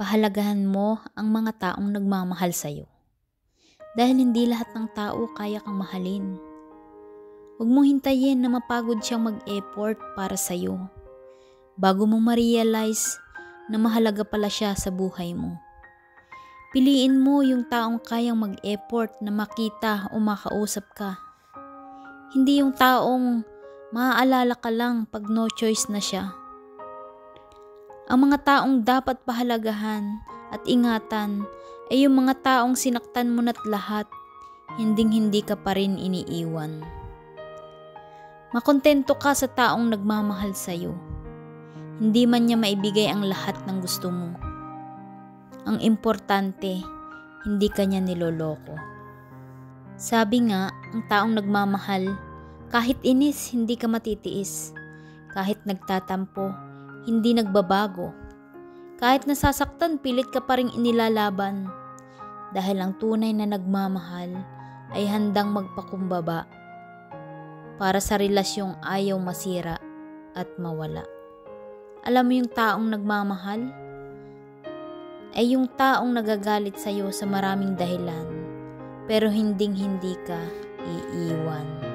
Pahalagahan mo ang mga taong nagmamahal sa'yo. Dahil hindi lahat ng tao kaya kang mahalin. Huwag mong hintayin na mapagod siyang mag-effort para sa'yo bago mo ma-realize na mahalaga pala siya sa buhay mo. Piliin mo yung taong kayang mag-effort na makita o makausap ka. Hindi yung taong maaalala ka lang pag no choice na siya. Ang mga taong dapat pahalagahan at ingatan ay yung mga taong sinaktan mo na't lahat, hindi ka pa rin iniiwan. Makontento ka sa taong nagmamahal sa'yo. Hindi man niya maibigay ang lahat ng gusto mo. Ang importante, hindi ka niya niloloko. Sabi nga, ang taong nagmamahal, kahit inis, hindi ka matitiis. Kahit nagtatampo, hindi nagbabago. Kahit nasasaktan, pilit ka pa ring inilalaban. Dahil ang tunay na nagmamahal ay handang magpakumbaba para sa relasyong ayaw masira at mawala. Alam mo yung taong nagmamahal? Ay yung taong nagagalit sa'yo sa maraming dahilan, pero hindi ka iiwan.